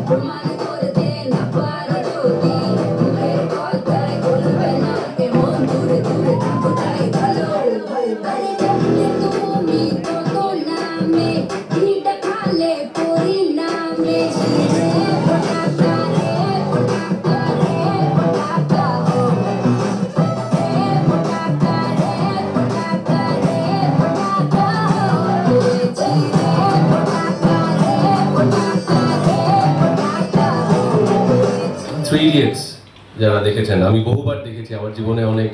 Three idiots যারা দেখেছেন, আমি বহুবার দেখেছি, আমার জীবনে অনেক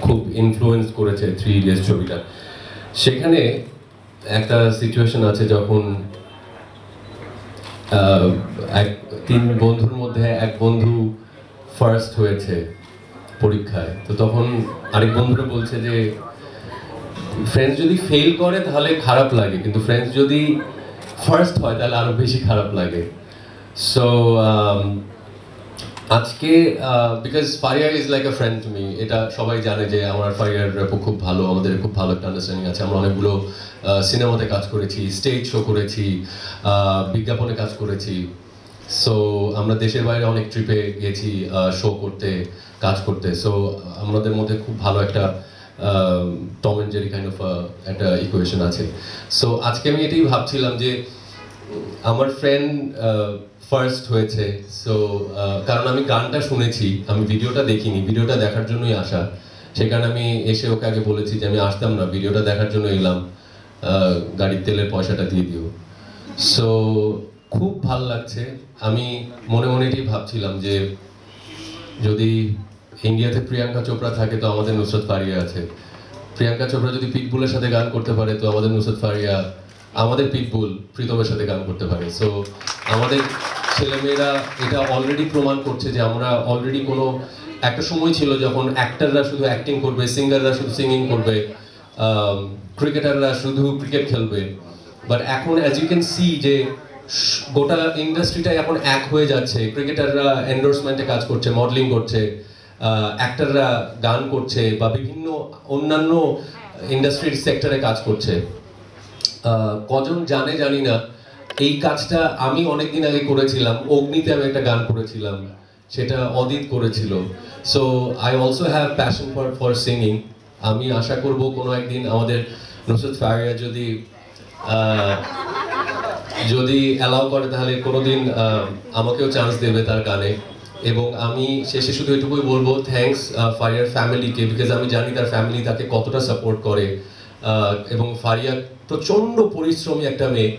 খুব ইনফ্লুয়েন্স করেছে থ্রি ইডিয়টস ছবিটা। সেখানে একটা সিচুয়েশন আছে যখন তিন বন্ধুর মধ্যে এক বন্ধু ফার্স্ট হয়েছে পরীক্ষায়, তো তখন আরেক বন্ধুরা বলছে যে ফ্রেন্ডস যদি ফেল করে তাহলে খারাপ লাগে, কিন্তু ফ্রেন্ডস যদি ফার্স্ট হয় তাহলে আরো বেশি খারাপ লাগে। সো আজকে because Faria is like a friend to me, এটা সবাই জানে যে আমার ফারিয়ার রেপো খুব ভালো, আমাদের খুব ভালো একটা আন্ডারস্ট্যান্ডিং আছে। আমরা অনেকগুলো সিনেমাতে কাজ করেছি, স্টেজ শো করেছি, বিজ্ঞাপনে কাজ করেছি। সো আমরা দেশের বাইরে অনেক ট্রিপে গেছি শো করতে, কাজ করতে। সো আমাদের মধ্যে খুব ভালো একটা Tom and Jerry kind of একটা ইকুয়েশন আছে। সো আজকে আমি এটাই ভাবছিলাম যে আমার ফ্রেন্ড ফার্স্ট হয়েছে, সো কারণ আমি গানটা শুনেছি, আমি ভিডিওটা দেখিনি, ভিডিওটা দেখার জন্যই আসা। সে কারণে আমি এসে ওকে আগে বলেছি যে আমি আসতাম না, ভিডিওটা দেখার জন্য এলাম, গাড়ির তেলের পয়সাটা দিয়ে দিও। সো খুব ভাল লাগছে। আমি মনে মনে এটাই ভাবছিলাম যে যদি ইন্ডিয়াতে প্রিয়াঙ্কা চোপড়া থাকে তো আমাদের নুসরাত ফারিয়া আছে, প্রিয়াঙ্কা চোপড়া যদি পিটবুলের সাথে গান করতে পারে তো আমাদের নুসরাত ফারিয়া, আমাদের পিটবুল প্রীতমের সাথে গান করতে পারে। সো আমাদের ছেলেমেয়েরা এটা অলরেডি প্রমাণ করছে যে আমরা অলরেডি কোনো একটা সময় ছিল যখন অ্যাক্টররা শুধু অ্যাক্টিং করবে, সিঙ্গাররা শুধু সিঙ্গিং করবে, ক্রিকেটাররা শুধু ক্রিকেট খেলবে, বাট এখন অ্যাজ ইউ ক্যান সি যে গোটা ইন্ডাস্ট্রিটাই এখন এক হয়ে যাচ্ছে। ক্রিকেটাররা এন্ডোর্সমেন্টে কাজ করছে, মডেলিং করছে, অ্যাক্টররা গান করছে বা বিভিন্ন অন্যান্য ইন্ডাস্ট্রির সেক্টরে কাজ করছে। কজন জানে জানি না, এই কাজটা আমি অনেকদিন আগে করেছিলাম। অগ্নিতে আমি একটা গান করেছিলাম, সেটা অদিত করেছিল। So I also have passion for singing. আমি আশা করব কোনো একদিন আমাদের নুসরাত ফারিয়া যদি অ্যালাউ করে তাহলে কোনোদিন আমাকেও চান্স দেবে তার গানে। এবং আমি শেষে শুধু এটুকুই বলবো, থ্যাঙ্কস ফারিয়ার ফ্যামিলিকে, বিকজ আমি জানি তার ফ্যামিলি তাকে কতটা সাপোর্ট করে। এবং ফারিয়া প্রচণ্ড পরিশ্রমী একটা মেয়ে,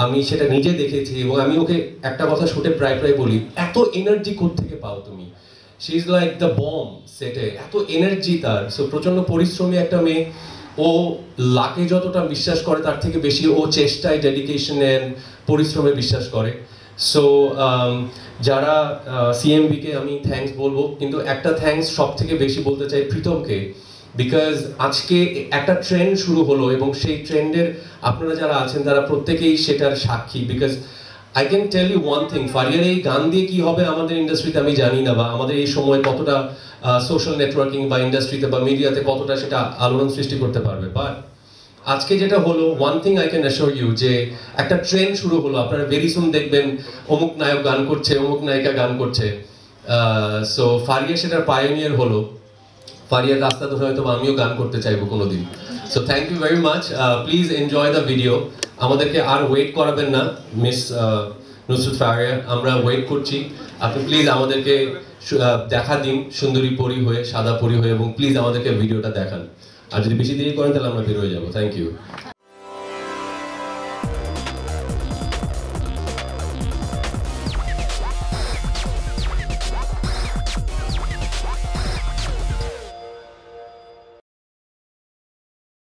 আমি সেটা নিজে দেখেছি। এবং আমি ওকে একটা কথা শুটে প্রায় বলি, এত এনার্জি কোত্থেকে পাও তুমি? She is like the bomb সেটে, এত এনার্জি তার। সো প্রচণ্ড পরিশ্রমী একটা মেয়ে। ও লাকে যতটা বিশ্বাস করে তার থেকে বেশি ও চেষ্টায়, ডেডিকেশনে, পরিশ্রমে বিশ্বাস করে। সো যারা সিএমবিকে আমি থ্যাঙ্কস বলবো, কিন্তু একটা থ্যাঙ্কস সব থেকে বেশি বলতে চাই প্রীতমকে, বিকজ আজকে একটা ট্রেন্ড শুরু হলো এবং সেই ট্রেন্ডের আপনারা যারা আছেন তারা প্রত্যেকেই সেটার সাক্ষী। Because I can tell you one thing, ফারিয়ার এই গান দিয়ে কি হবে আমাদের ইন্ডাস্ট্রিতে আমি জানি না, বা আমাদের এই সময় কতটা সোশ্যাল নেটওয়ার্কিং বা ইন্ডাস্ট্রিতে বা মিডিয়াতে কতটা সেটা আলোড়ন সৃষ্টি করতে পারবে। বাট আজকে যেটা হলো, one thing I can assure you, যে একটা ট্রেন্ড শুরু হলো। আপনারা ভেরি সুন দেখবেন অমুক নায়ক গান করছে, অমুক নায়িকা গান করছে। সো ফারিয়া সেটার পায়োনিয়ার হলো। ফারিয়ার রাস্তা ধরে হয়তো আমিও গান করতে চাইবো কোনোদিন। So thank you very much. Please enjoy the video. আমাদেরকে আর ওয়েট করাবেন না মিস নুসরাত ফারিয়া, আমরা ওয়েট করছি। আপনি প্লিজ আমাদেরকে দেখা দিন সুন্দরী পরি হয়ে, সাদা পরি হয়ে, এবং প্লিজ আমাদেরকে ভিডিওটা দেখান। আর যদি বেশি দেরি করেন তাহলে আমরা বের হয়ে যাবো। Thank you.